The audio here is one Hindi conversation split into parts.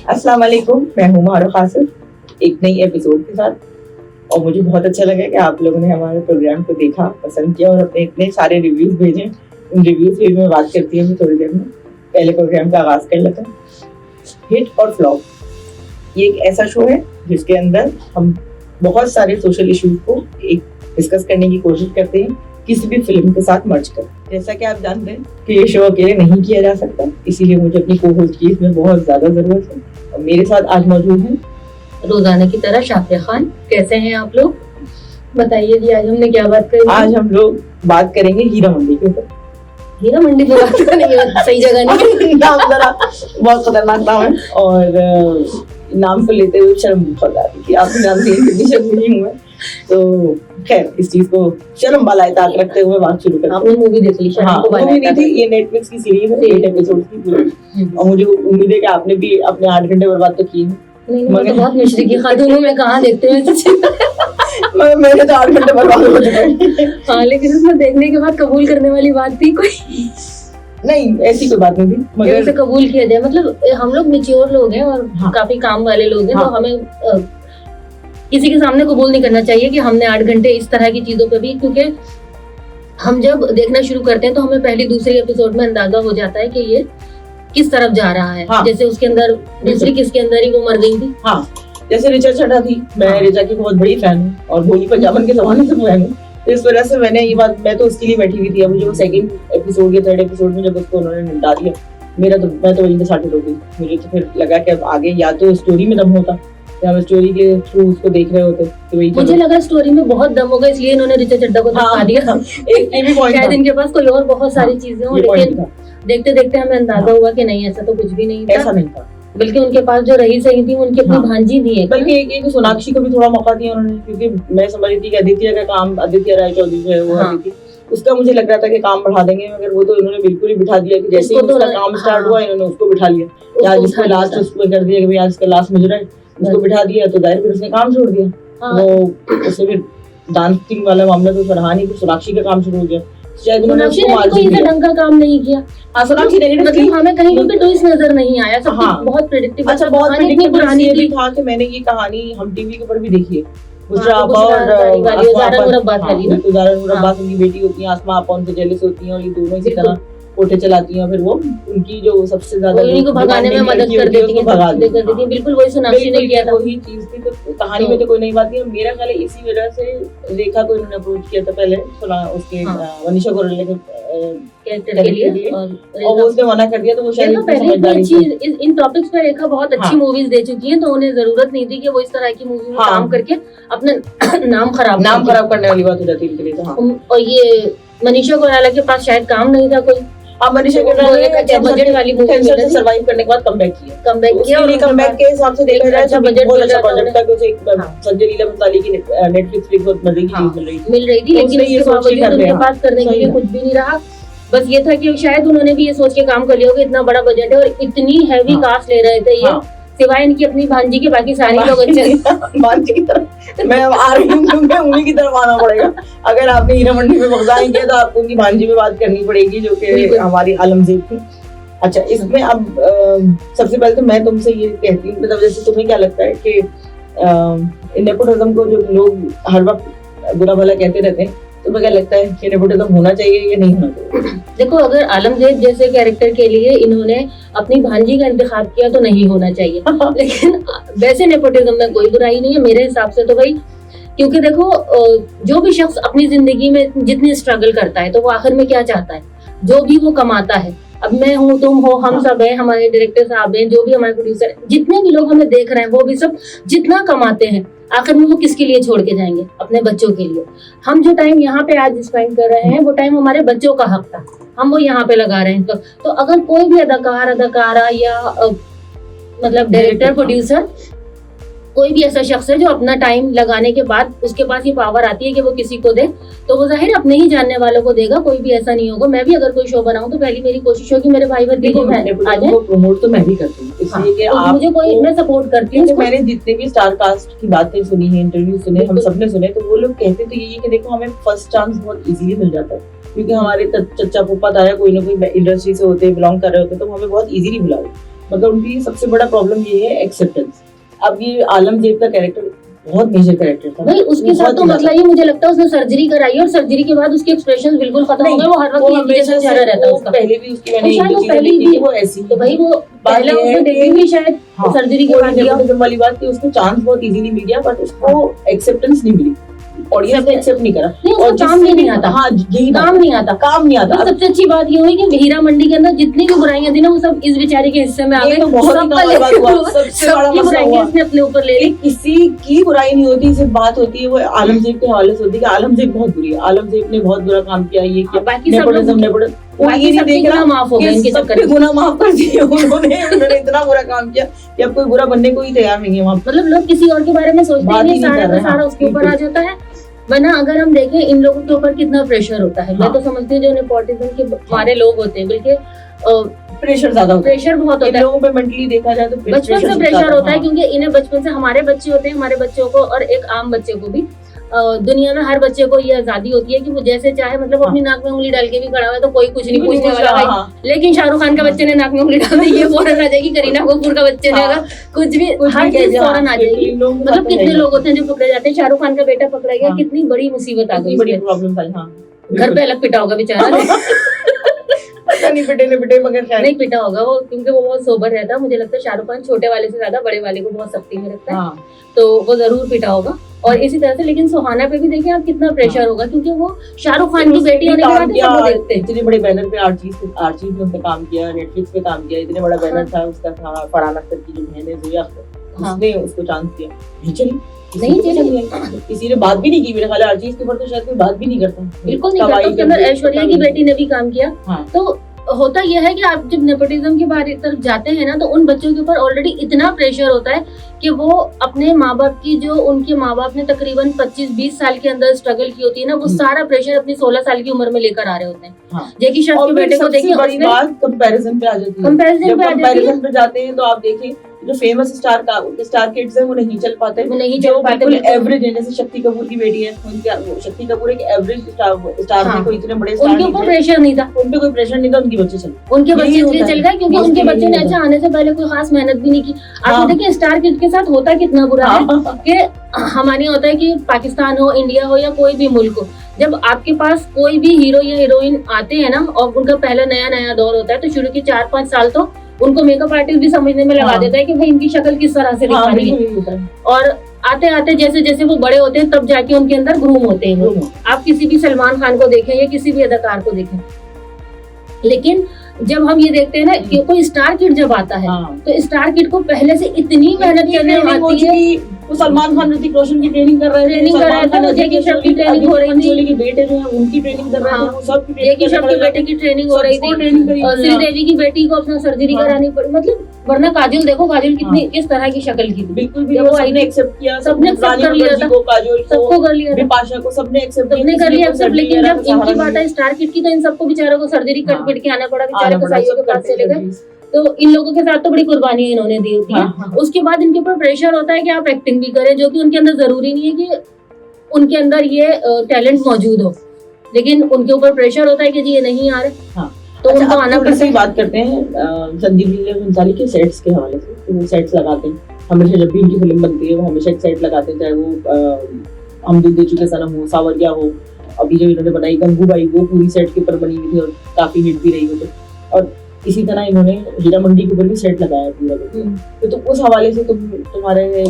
अस्सलाम वालेकुम, मैं हूँ मारूफ आसिफ एक नई एपिसोड के साथ। और मुझे बहुत अच्छा लगा कि आप लोगों ने हमारे प्रोग्राम को देखा, पसंद किया और अपने इतने सारे रिव्यूज भेजे। उन रिव्यूज पे मैं बात करती हूँ थोड़ी देर में। पहले प्रोग्राम का आगाज कर लेते हैं। हिट और फ्लॉप, ये एक ऐसा शो है जिसके अंदर हम बहुत सारे सोशल इश्यूज को एक डिस्कस करने की कोशिश करते हैं किसी भी फिल्म के साथ मर्ज कर। जैसा कि आप जानते हैं कि ये शो अकेले नहीं किया जा सकता, इसीलिए मुझे अपनी को-होस्ट की इसमें बहुत ज्यादा जरूरत है। और मेरे साथ आज मौजूद हैं रोजाना की तरह शाफिया खान। कैसे हैं आप लोग? बताइए जी, आज हमने क्या बात करी? आज हम लोग बात करेंगे हीरा मंडी के ऊपर। हीरा मंडी पे बात करेंगे? सही जगह नहीं। नाम जरा बहुत खतरनाक नाम है और नाम को लेते हुए शर्म बहुत आ रही थी। आपके नाम से इतनी शर्म नहीं हुआ, तो खैर इस चीज को शर्म वाला ताक रखते हुए बात शुरू करते हैं। आपने मूवी देख ली? हाँ, मूवी नहीं थी, ये नेटफ्लिक्स की सीरीज है, 8 एपिसोड की पूरी। और मुझे उम्मीद है कि आपने भी अपने 8 घंटे बर्बाद तो की है। नहीं, मैं तो बहुत मिश्री की खाती हूँ, मैं कहाँ देखते हैं मगर मेरे तो 8 घंटे बर्बाद हो चुके। हाँ, लेकिन उसमें देखने के बाद कबूल करने वाली बात थी कोई? नहीं, ऐसी कोई बात नहीं थी, मगर उसे कबूल किया जाए। मतलब हम लोग मैच्योर लोग हैं और काफी काम वाले लोग हैं, तो हमें किसी के सामने कबूल नहीं करना चाहिए कि हमने 8 घंटे इस तरह की चीजों पे भी, क्योंकि हम जब देखना शुरू करते हैं तो हमें पहली दूसरी एपिसोड में अंदाजा हो जाता है कि ये किस तरफ जा रहा है। जैसे उसके अंदर दूसरी किसके अंदर ही वो मर गई थी। हाँ, जैसे ऋचा चड्ढा थी, मैं ऋचा की बहुत बड़ी फैन हूँ और भोली पंजाबन के जमाने से फैन हूँ, तो इस वजह से मैंने ये बात, मैं तो उसके लिए बैठी हुई थी। मुझे वो सेकंड एपिसोड या थर्ड एपिसोड में जब उसको उन्होंने निपटा दिया, मैं तो वहीं पे साटित हो गई। मुझे तो फिर लगा कि अब आगे या तो स्टोरी में दम होता या हम स्टोरी के थ्रू उसको देख रहे होते, तो वही मुझे लगा स्टोरी में बहुत दम होगा, इसलिए इन्होंने ऋचा चड्ढा को दिखा दिया। एक ये भी पॉइंट शायद इनके पास कोई और बहुत सारी चीजें हो, लेकिन देखते देखते हमें अंदाजा हुआ कि नहीं, ऐसा तो कुछ भी नहीं था। ऐसा नहीं था, बल्कि उनके पास जो रही सही थी उनकी अपनी भांजी भी है। बल्कि एक सोनाक्षी को भी थोड़ा मौका दिया उन्होंने, क्योंकि मैं समझ रही थी कि आदित्य का काम, आदित्य राय चौधरी जो है वो आदित्य, उसका मुझे लग रहा था कि काम बढ़ा देंगे, मगर वो तो इन्होंने बिल्कुल ही बिठा दिया कि जैसे ही उसका काम स्टार्ट हुआ इन्होंने उसको बिठा लिया। आज इसको लास्ट उसको कर दिया कि भाई आज इसका लास्ट मुजरा है, उसको बिठा दिया, तो जाहिर फिर उसने काम छोड़ दिया। वो उससे फिर डांसिंग वाला मामला तो फरहानी को सोनाक्षी का काम शुरू हो गया। शायद उन्होंने उसको मार दिया, ढंग का काम नहीं किया। हाँ, सोनाक्षी ने मतलब हमें कहीं पे ट्विस्ट नजर नहीं आया, सब बहुत प्रेडिक्टेबल। अच्छा, बहुत प्रेडिक्टेबल भी था कि मैंने ये कहानी हम टीवी के ऊपर भी देखी है। बुशरा आपा और ज़ारा नूर अब्बास वाली ना, ज़ारा नूर अब्बास उनकी बेटी होती है, आसमा आपा उनसे जेलस होती हैं और ये दोनों इसी तरह कोठे चलाती हैं। फिर वो उनकी जो सबसे ज्यादा उनको भगाने में मदद कर देती हैं। बिल्कुल वही सोनाक्षी ने किया था, वही चीज थी। तो कहानी में तो कोई नई बात नहीं है। मेरा ख्याल है इसी वजह से रेखा को इन्होंने अप्रोच किया था पहले, उसके वनीशा गोरले के कैरेक्टर के लिए, और वो उसने मना कर दिया। तो वो शायद पहले इन टॉपिक्स पर रेखा बहुत अच्छी मूवीज दे चुकी है, तो उन्हें जरूरत नहीं थी कि वो इस तरह की मूवी में काम करके अपना नाम खराब करने वाली बात हो जाती है। और ये मनीषा कोइराला के पास शायद काम नहीं था कोई। मनीषा कोइराला बजट वाली मूवी से सर्वाइव करने के बाद कमबैक के हिसाब से देखा जाए बजट बहुत अच्छा प्रोजेक्ट था। कुछ संजय लीला भंसाली की नेटफ्लिक्स पे बहुत मजे की चीज मिल रही थी, लेकिन उसके बावजूद उनके पास करने के लिए कुछ भी नहीं रहा। बस ये था कि शायद उन्होंने भी ये सोच के काम कर लिया होगा, इतना बड़ा बजट है और इतनी हैवी कास्ट ले रहे थे ये, सिवाय इनकी अपनी भांजी के बाकी सारे लोग अच्छे। भांजी की तरफ मैं आ रही हूँ, क्योंकि उन्हीं की तरफ आना पड़ेगा। अगर आपने हीरा मंडी में बगदाई किया तो आपको उनकी भांजी में बात करनी पड़ेगी, जो कि हमारी आलमजीत थी। अच्छा, इसमें अब सबसे पहले तो मैं तुमसे ये कहती हूँ, मतलब जैसे तुम्हें क्या लगता है कि नेपोटिज्म को जो लोग हर वक्त बुरा भला कहते रहते हैं, तुम्हें क्या लगता है कि नेपोटिज्म होना चाहिए या नहीं होना चाहिए? देखो, अगर आलमगीर जैसे कैरेक्टर के लिए इन्होंने अपनी भांजी का इंतखाब किया तो नहीं होना चाहिए। लेकिन वैसे नेपोटिज्म में कोई बुराई नहीं है मेरे हिसाब से तो भाई, क्योंकि देखो जो भी शख्स अपनी जिंदगी में जितनी स्ट्रगल करता है तो वो आखिर में क्या चाहता है, जो भी वो कमाता है, अब मैं हूँ, तुम हो, हम सब हैं, हमारे डायरेक्टर साहब हैं, जो भी हमारे प्रोड्यूसर, जितने भी लोग हमें देख रहे हैं, वो भी सब जितना कमाते हैं आखिर में वो किसके लिए छोड़ के जाएंगे? अपने बच्चों के लिए। हम जो टाइम यहाँ पे आज स्पेंड कर रहे हैं वो टाइम हमारे बच्चों का हक था, हम वो यहाँ पे लगा रहे हैं। तो अगर कोई भी अदाकारा या मतलब डायरेक्टर प्रोड्यूसर कोई भी ऐसा शख्स है जो अपना टाइम लगाने के बाद उसके पास ये पावर आती है कि वो किसी को दे, तो वो जाहिर अपने ही जानने वालों को देगा, कोई भी ऐसा नहीं होगा। मैं भी अगर कोई शो बनाऊं तो पहली मेरी कोशिश होगी मेरे भाई बंदी को आ जाए। प्रमोट तो मैं भी करती हूँ, इसलिए कि आप मुझे कोई, मैं सपोर्ट करती हूँ। मैंने जितने भी स्टार कास्ट की बातें सुनी है, इंटरव्यू सुने, हम सबने सुने, तो वो लोग कहते तो यही कि देखो हमें फर्स्ट चांस बहुत इजीली मिल जाता है, क्योंकि हमारे चच्चा पुप्पा ताया कोई ना कोई इंडस्ट्री से होते, बिलोंग कर रहे होते, तो हमें बहुत इजीली बुला मतलब उनकी सबसे बड़ा प्रॉब्लम ये है एक्सेप्टेंस। अब ये आलमगीर का कैरेक्टर बहुत मेजर कैरेक्टर था भाई, उसके साथ तो मतलब ये मुझे लगता है उसने सर्जरी कराई और सर्जरी के बाद उसके एक्सप्रेशन बिल्कुल खत्म हो गए। वो हर वक्त ये जैसा चेहरा रहता है उसका। पहले भी उसकी मैंने शायद वो पहले भी वो ऐसी, तो भाई वो पहले उसने देखी भी शायद सर्जरी के बाद दिया वाली बात कि उसको चांस बहुत इजीली मिल गया, बट उसको एक्सेप्टेंस नहीं मिली, ऑडियंस ने एक्सेप्ट नहीं करा। नहीं, और काम भी नहीं आता। हाँ, यही काम नहीं आता, काम नहीं आता। सबसे अच्छी बात ये हुई कि हीरा मंडी के अंदर जितनी भी बुराइयां थी ना वो सब इस बेचारे के हिस्से में आ गई। इसने अपने ऊपर ले ली। किसी की बुराई नहीं होती, सिर्फ बात होती है वो आलमगीर के हवाले से होती है कि आलमगीर बहुत बुरी है, आलमगीर ने बहुत बुरा काम किया, ये किया, बाकी सब वो ये नहीं देख रहा माफ हो गए इनके चक्कर में। गुनाह माफ कर दिए उन्होंने इतना बुरा काम किया कि अब कोई बुरा बनने को ही तैयार नहीं है वहाँ। मतलब लोग किसी और के बारे में सोचते हैं, सारा का सारा उसके ऊपर आ जाता है। वरना अगर हम देखें इन लोगों के ऊपर कितना प्रेशर होता है। मैं तो समझती हूँ जो नेपोटिज्म के मारे लोग होते हैं, बल्कि प्रेशर ज्यादा होता है, प्रेशर बहुत होता है लोगों पे मेंटली देखा जाए तो बचपन से प्रेशर होता है, क्योंकि इन्हें बचपन से हमारे बच्चे होते हैं, हमारे बच्चों को और एक आम बच्चे को भी दुनिया में हर बच्चे को ये आजादी होती है कि वो जैसे चाहे, मतलब अपनी नाक में उंगली डाल के भी खड़ा हुआ है तो कोई कुछ नहीं पूछने वाला भाई। लेकिन शाहरुख खान का बच्चे ने नाक में उंगली डाल दी, ये फौरन आ जाएगी। करीना कपूर का बच्चे ने अगर कुछ भी हर चीज फौरन आ जाएगी। मतलब कितने लोग होते हैं जो पकड़े जाते हैं। शाहरुख खान का बेटा पकड़ा गया, कितनी बड़ी मुसीबत आ गई, बड़ी प्रॉब्लम था। घर पे अलग पिटा होगा बेचारा। नहीं पिटे मगर नहीं पिटा होगा वो, क्योंकि वो बहुत सोबर रहता है। मुझे लगता है शाहरुख खान छोटे वाले से ज्यादा बड़े वाले को बहुत सख्ती में रखता है, तो वो जरूर पिटा होगा। और इसी तरह से लेकिन सुहाना पे भी देखिए आप कितना प्रेशर होगा, क्योंकि वो शाहरुख खान की बेटी होने के बाद सब देखते हैं। इतने बड़े बैनर पे आर्चीज ने उसने काम किया, नेटफ्लिक्स पे काम किया, इतने बड़ा बैनर था उसका, था फरहान अख्तर की जो बहन है ज़ोया अख्तर, उसने उसको चांस दिया, नहीं चली, किसी ने बात भी नहीं की। मेरे ख्याल आर्चीज के ऊपर तो शायद कोई बात भी नहीं करता, बिल्कुल नहीं करता। उसके अंदर ऐश्वर्या की बेटी ने भी काम किया। तो होता यह है कि आप जब नेपोटिज्म के बारे तरफ जाते हैं ना, तो उन बच्चों के ऊपर ऑलरेडी इतना प्रेशर होता है कि वो अपने माँ बाप की, जो उनके माँ बाप ने तकरीबन 25-20 साल के अंदर स्ट्रगल की होती है ना, वो सारा प्रेशर अपनी 16 साल की उम्र में लेकर आ रहे होते हैं। जैकी श्रॉफ के बेटे को देखिए, बड़ी बात कंपैरिजन पे आ जाती है। कंपैरिजन पे जाते हैं तो आप देखिए जो फेमस स्टार किड्स है वो नहीं चल पाते, बिल्कुल एवरेज है। जैसे शक्ति कपूर की बेटी है, शक्ति कपूर एक एवरेज स्टार है, कोई इतने बड़े स्टार उनके ऊपर प्रेशर नहीं था, उनपे कोई प्रेशर नहीं था, उनके बच्चे चल गए, क्योंकि उनके बच्चों ने अच्छा आने से पहले कोई खास मेहनत भी नहीं की। आप देखिए स्टार किड के साथ होता कितना बुरा है कि हमारे होता है कि पाकिस्तान हो, इंडिया हो या कोई भी मुल्क हो, जब आपके पास कोई भी हीरो या हीरोइन आते हैं ना और उनका पहला नया दौर होता है, तो शुरू के 4-5 साल तो उनको मेकअप आर्टिस्ट भी समझने में लगा देता है कि भाई इनकी शक्ल किस तरह से दिखानी है। और आते आते जैसे जैसे वो बड़े होते हैं तब जाके उनके अंदर ग्रूम होते हैं। आप किसी भी सलमान खान को देखें या किसी भी अदाकार को देखें, लेकिन जब हम ये देखते हैं ना कि कोई स्टार किड जब आता है तो स्टार किड को पहले से इतनी मेहनत करने आती है। वो सलमान खान, ऋतिक रोशन की ट्रेनिंग कर रहे थे, जैकी श्रॉफ की ट्रेनिंग हो रही थी, के बेटे जो है उनकी ट्रेनिंग कर रहे थे, वो सब जैकी श्रॉफ के बेटे की ट्रेनिंग हो रही थी, और श्रीदेवी की बेटी को अपना सर्जरी करानी पड़ी। मतलब वरना काजोल देखो, काजोल कितनी किस तरह की शक्ल की, बिल्कुल भी वो आईने एक्सेप्ट किया, सबने एक्सेप्ट कर लिया था, काजोल सबको कर लिया, बिपाशा को सबने एक्सेप्ट कर लिया। लेकिन जब इनकी बात है स्टार किड की, तो इन सबको बेचारों को सर्जरी कट पिट के आना पड़ा, बेचारे कसाईयों के पास चले गए। तो इन लोगों के साथ तो बड़ी कुर्बानियां इन्होंने दी होती है। उसके बाद इनके ऊपर प्रेशर होता है कि आप एक्टिंग भी करें, जो कि उनके अंदर जरूरी नहीं है कि उनके अंदर ये टैलेंट मौजूद हो, लेकिन उनके ऊपर प्रेशर होता है कि जी ये नहीं आ रहे, तो उनको आना पड़ता है। बात करते हैं संदीप लीला भंसाली के सेट्स के हवाले से, तो वो सेट्स लगाते हैं हमेशा, जब भी उनकी फिल्म बनती है वो हमेशा एक सेट लगाते हैं, चाहे वो हम दूध दे चुके सनम हो, सावरिया हो, अभी जो इन्होंने बनाई गंगूबाई, वो पूरी सेट के ऊपर बनी हुई थी और काफी हिट भी रही हुई थी। और इसी तरह इन्होंने हीरा मंडी के ऊपर भी सेट लगाया पूरा। तो उस हवाले से तुम्हारे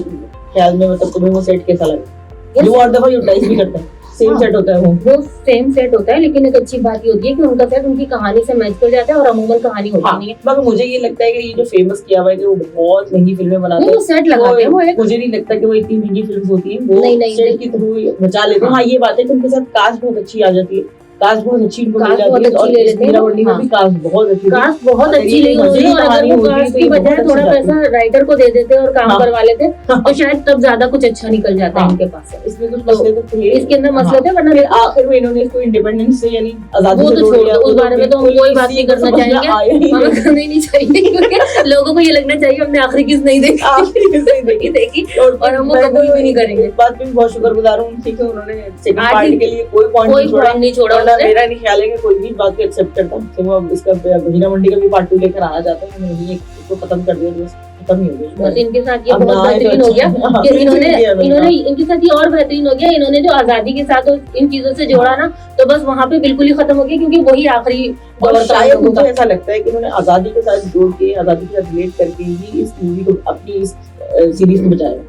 ख्याल में मतलब तुम्हें वो सेट कैसा लगा? जो हर दफा यूटिलाइज भी करता है, सेम सेट होता है, वो सेम सेट होता है, लेकिन एक अच्छी बात ये होती है कि उनका सेट उनकी कहानी से मैच कर जाता है और अमूमन कहानी होती नहीं है। मगर मुझे ये लगता है कि ये जो फेमस किया हुआ है कि वो बहुत महंगी फिल्में बनाते हैं, वो सेट लगाते हैं, वो मुझे नहीं लगता कि वो इतनी महंगी फिल्म होती है, वो सेट के थ्रू बचा लेते हैं। हाँ ये बात है कि उनके साथ कास्ट बहुत अच्छी आ जाती है, कास्ट बहुत अच्छी उनको मिल जाती है, और हीरा मंडी में भी कास्ट बहुत अच्छी ले लेते हैं, और अगर वो कास्ट की बजाय थोड़ा पैसा राइटर को दे देते और काम करवा लेते तो शायद तब ज्यादा कुछ अच्छा निकल जाता है इनके पास। इसमें कुछ मसले तो थे, इसके अंदर मसले थे, वरना आखिर में इन्होंने इसको इंडिपेंडेंस से यानी आजादी से जोड़ दिया। उस बारे में तो हम कोई बात नहीं करना चाहेंगे, हमें करना ही नहीं चाहिए, क्योंकि लोगों को ये लगना चाहिए हमने आखिरी किस नहीं देखी और हम वो कबूल भी नहीं करेंगे। इस बात पे भी बहुत शुक्रगुजार हूँ, ठीक है, उन्होंने सेकंड पार्ट के लिए कोई पॉइंट नहीं छोड़ा, मेरा नहीं ख्याल है कि कोई भी बात को एक्सेप्ट करता, तो वो अब इसका हीरा मंडी का भी पार्ट 2 लेकर आना चाहता है, मैंने वही इसको खत्म कर दिया, बस खत्म ही हो गया। बस इनके साथ ये बहुत बेहतरीन हो गया कि इन्होंने इनके साथ ये और बेहतरीन हो गया, इन्होंने जो आजादी के साथ इन चीजों से जोड़ा ना, तो बस वहाँ पे बिल्कुल ही खत्म हो गया, क्योंकि वही आखिरी और शायद मुझे ऐसा लगता है कि उन्होंने आजादी के साथ जोड़ के, आजादी के साथ रिलेट करके ही इस मूवी को अपनी इस सीरीज को बचाया।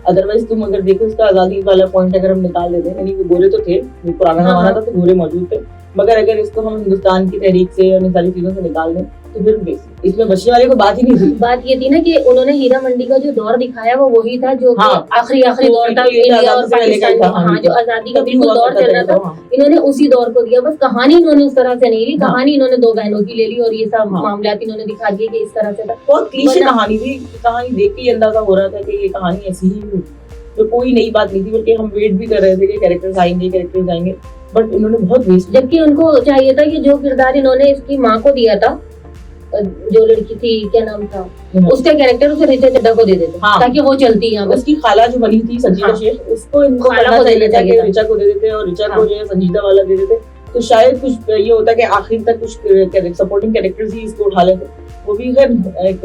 अदरवाइज तुम अगर देखो इसका आजादी वाला पॉइंट अगर हम निकाल देते हैं, यानी वो गोरे तो थे, वो पुराना जमाना था तो गोरे मौजूद थे, मगर अगर इसको हम हिंदुस्तान की तहरीक से और इन सारी चीजों से निकाल दें तो फिर इसमें बचने वाले को बात ही नहीं थी। बात ये थी ना कि उन्होंने हीरा मंडी का जो दौर दिखाया वो वही था जो आखिरी दौर था इंडिया और पाकिस्तान का, हाँ, जो आजादी का बिल्कुल दौर चल रहा था, इन्होंने उसी दौर को दिया। बस कहानी इन्होंने उस तरह से नहीं ली, कहानी इन्होंने दो बहनों की ले ली और ये सब मामला इन्होंने दिखा दिए कि इस तरह से था। बहुत क्लीशे कहानी थी, कहानी देख के अंदाजा हो रहा था कि ये कहानी ऐसी ही होगी, तो कोई नई बात नहीं थी, बल्कि हम वेट भी कर रहे थे कि कैरेक्टर्स आएंगे, बट इन्होंने बहुत वेस्ट। जबकि उनको चाहिए था कि जो किरदार इन्होंने इसकी माँ को दिया था, जो लड़की थी, क्या नाम था उसका कैरेक्टर, उसे रिचा चड्ढा को दे देते ताकि वो चलती है। उसकी खाला जो बनी थी संजीदा शेख, उसको इनको खाला को देना चाहिए, रिचा को दे देते और रिचा को जो है संजीदा वाला दे देते, तो शायद कुछ ये होता कि आखिर तक कुछ सपोर्टिंग कैरेक्टर्स ही इसको उठा लेते। वो भी एक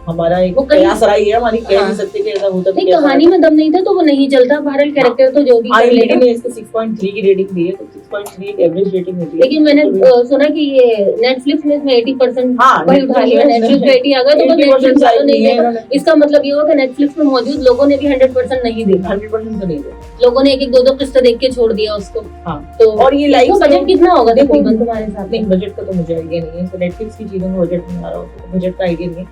हमारा एक प्रयास रहा है, हमारी कह नहीं सकते कि ऐसा होता। नहीं, कहानी में दम नहीं था तो वो नहीं चलता, बहरहाल कैरेक्टर तो जो भी IMDb ने इसको 6.3 की रेटिंग दी है, तो 6.3 एक एवरेज रेटिंग होती है। लेकिन मैंने सुना कि ये नेटफ्लिक्स में इसमें 80% वही उठा लिया, नेटफ्लिक्स पे 80 आ गया, तो नेटफ्लिक्स वालों नहीं देखा। इसका मतलब ये हुआ कि नेटफ्लिक्स पे मौजूद लोगों ने भी 100% नहीं देखा, 100% तो नहीं देखा, लोगों ने एक दो किस्से देख के छोड़ दिया उसको। तो और ये लाइक बजट कितना होगा तकरीबन तुम्हारे साथ? नहीं, बजट का तो मुझे आइडिया नहीं है, तो नेटफ्लिक्स की चीजों में बजट नहीं आ रहा होता, बजट का आइडिया नहीं है,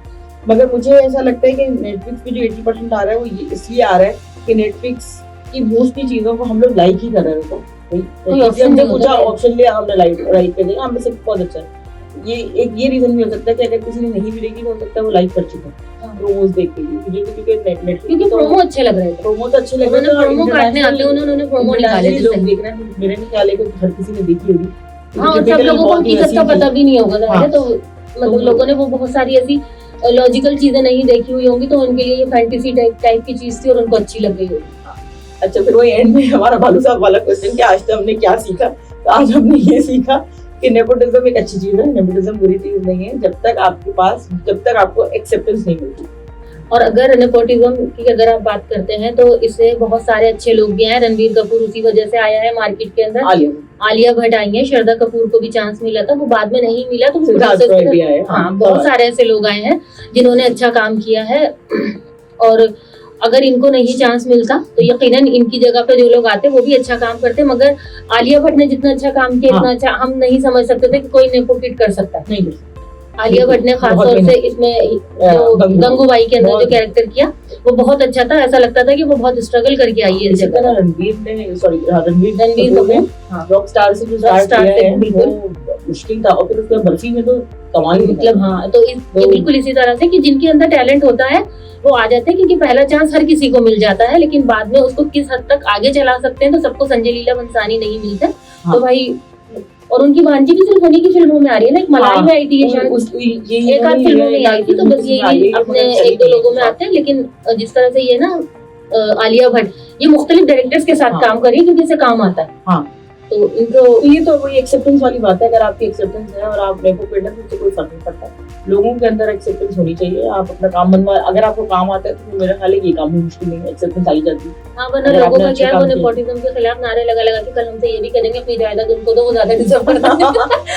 मगर मुझे ऐसा लगता है कि नेटफ्लिक्स पे जो 80% आ रहा है वो इसलिए आ रहा है कि नेटफ्लिक्स की मोस्टली चीजों को हम लोग लाइक ही कर रहे होते हैं, हमने कुछ ऑप्शन लिया, हमने लाइक कर दिया, हमें सब बहुत अच्छा है। ये रीजन भी हो सकता है कि अगर किसी ने नहीं भी देखी, हो सकता है वो लाइक कर चुका है प्रोमोस देख के, क्योंकि प्रोमो अच्छे लग रहे थे, प्रोमो तो अच्छे लग रहे थे, प्रोमो काटने आते हैं उन्होंने प्रोमो निकाले थे, लोग देख रहे हैं, मेरे नहीं ख्याल है कि हर किसी ने देखी होगी। हाँ, सब लोगों को हकीकत का पता भी नहीं होगा, तो मतलब लोगों ने वो बहुत सारी ऐसी लॉजिकल चीजें नहीं देखी हुई होंगी, तो उनके लिए ये फैंटेसी टाइप की चीज थी और उनको अच्छी लग गई होगी। अच्छा, फिर वही एंड में हमारा भालू साहब वाला क्वेश्चन कि आज हमने क्या सीखा, तो आज हमने ये सीखा कि नेपोटिज्म एक अच्छी चीज है, नेपोटिज्म बुरी चीज नहीं है, जब तक आपको एक्सेप्टेंस नहीं मिलती। और अगर नेपोटिज्म की अगर आप बात करते हैं तो इससे बहुत सारे अच्छे लोग भी आए। रणबीर कपूर उसी वजह से आया है मार्केट के अंदर, आलिया भट्ट आई है, श्रद्धा कपूर को भी चांस मिला था, वो बाद में नहीं मिला, तो बहुत सारे ऐसे लोग आए हैं जिन्होंने अच्छा काम किया है, और अगर इनको नहीं चांस मिलता तो यकीनन इनकी जगह पे जो लोग आते वो भी अच्छा काम करते, मगर आलिया भट्ट ने जितना अच्छा काम किया, इतना अच्छा हम नहीं समझ सकते थे कि कोई नेपो किड कर सकता है। नहीं, आलिया भट्ट ने खास तौर से इसमें जो गंगूबाई के अंदर जो कैरेक्टर किया वो बहुत अच्छा था, ऐसा लगता था कि वो बहुत स्ट्रगल करके आई है इस जगह। रणबीर कपूर रॉक स्टार से जो स्टार्ट किया है वो मुश्किल था, और फिर उसके बर्फी में तो कमाल ही मतलब हाँ, तो ये बिल्कुल इसी तरह से कि जिनके अंदर टैलेंट होता है वो आ जाते हैं, क्योंकि पहला चांस हर किसी को मिल जाता है, लेकिन बाद में उसको किस हद तक आगे चला सकते हैं तो सबको संजय लीला भंसाली नहीं मिलते। तो भाई, और उनकी भांजी भी सिर्फ उन्हीं की फिल्मों में आ रही है ना, एक मलाई में आई थी ये शायद, एक आध फिल्मों में आई थी, तो बस यही अपने एक दो लोगों में आते हैं। लेकिन जिस तरह से ये ना आलिया भट्ट ये मुख्तलिफ डायरेक्टर्स के साथ काम कर रही है क्योंकि इसे काम आता है, तो इनको ये तो वही एक्सेप्टेंस वाली बात है। अगर आपकी एक्सेप्टेंस है और आप नेपो किड है तो उससे कोई फर्क नहीं पड़ता, लोगों के अंदर एक्सेप्टेंस होनी चाहिए। आप अपना काम बनवा, अगर आपको काम आता है तो मेरा ख्याल है ये काम भी मुश्किल नहीं है, एक्सेप्टेंस आई जाती है। हाँ, वरना लोगों का क्या है, वो नेपोटिज्म के खिलाफ नारे लगा कि कल हमसे ये भी करेंगे, अपनी जायदाद उनको दो, वो ज्यादा डिजर्व करता है,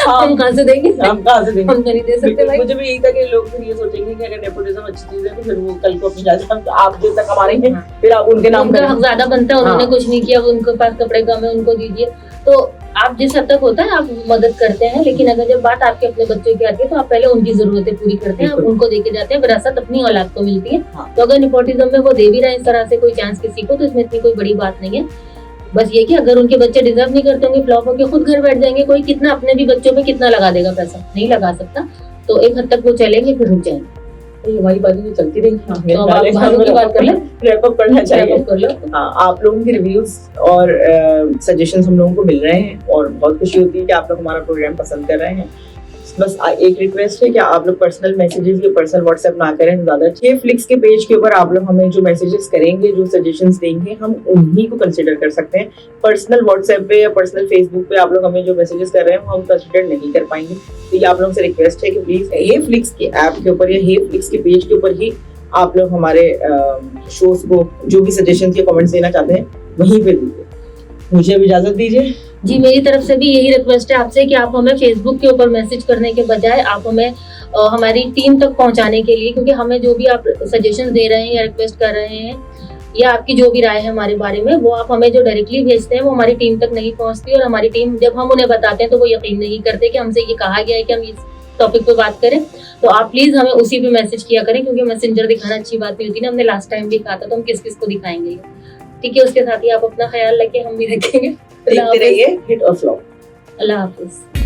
हम कहां से देंगे, हम तो नहीं दे सकते भाई। मुझे भी यही था कि लोग फिर ये सोचेंगे कि अगर नेपोटिज्म अच्छी चीज है तो फिर वो कल को अपनी जायदाद आप जो तक कमाएंगे फिर आप उनके नाम का हक ज्यादा बनता है, उन्होंने कुछ नहीं किया, उनके पास कपड़े कम है, उनको दीजिए। तो आप जिस हद तक होता है आप मदद करते हैं, लेकिन अगर जब बात आपके अपने बच्चों की आती है तो आप पहले उनकी जरूरतें पूरी करते हैं, आप उनको देके जाते हैं, विरासत अपनी औलाद को मिलती है। तो अगर नेपोटिज्म में वो दे भी रहे इस तरह से कोई चांस किसी को, तो इसमें इतनी कोई बड़ी बात नहीं है। बस ये कि अगर उनके बच्चे डिजर्व नहीं करते होंगे, फ्लॉप होकर खुद घर बैठ जाएंगे, कोई कितना अपने भी बच्चों पे कितना लगा देगा पैसा, नहीं लगा सकता, तो एक हद तक वो चलेंगे फिर रुक जाएंगे। तो हमारी बातें तो चलती रहेंगी, तो आप भालू की बात कर लें, रैप अप करना चाहिए। आप लोगों के रिव्यूज और सजेशंस हम लोगों को मिल रहे हैं और बहुत खुशी होती है कि आप लोग हमारा प्रोग्राम पसंद कर रहे हैं। बस एक रिक्वेस्ट है कि आप लोग पर्सनल मैसेजेस या पर्सनल व्हाट्सएप ना करें तो ज्यादा अच्छी है। फ्लिक्स के पेज के ऊपर आप लोग हमें जो मैसेजेस करेंगे, जो सजेशंस देंगे, हम उन्हीं को कंसिडर कर सकते हैं। पर्सनल व्हाट्सएप पे या पर्सनल फेसबुक पे आप लोग हमें जो मैसेजेस कर रहे हैं वो हम कंसिडर नहीं कर पाएंगे। तो ये आप लोगों से रिक्वेस्ट है कि प्लीज हे फ्लिक्स के ऐप के ऊपर या हे फ्लिक्स के पेज के ऊपर ही आप लोग हमारे शोज को जो भी सजेशन या कमेंट्स देना चाहते हैं वहीं पे दीजिए। मुझे अब इजाजत दीजिए। जी, मेरी तरफ से भी यही रिक्वेस्ट है आपसे कि आप हमें फेसबुक के ऊपर मैसेज करने के बजाय आप हमें हमारी टीम तक पहुंचाने के लिए, क्योंकि हमें जो भी आप सजेशन दे रहे हैं या रिक्वेस्ट कर रहे हैं या आपकी जो भी राय है हमारे बारे में, वो आप हमें जो डायरेक्टली भेजते हैं वो हमारी टीम तक नहीं पहुंचती, और हमारी टीम जब हम उन्हें बताते हैं तो वो यकीन नहीं करते कि हमसे ये कहा गया है कि हम इस टॉपिक पे बात करें। तो आप प्लीज हमें उसी पे मैसेज किया करें, क्योंकि मैसेंजर दिखाना अच्छी बात नहीं होती ना। हमने लास्ट टाइम भी कहा था, तो हम किस किस को दिखाएंगे। ठीक है, उसके साथ ही आप अपना ख्याल रखें, हम भी रखेंगे। देखते रहिए हिट और फ्लॉप। अल्लाह हाफिज।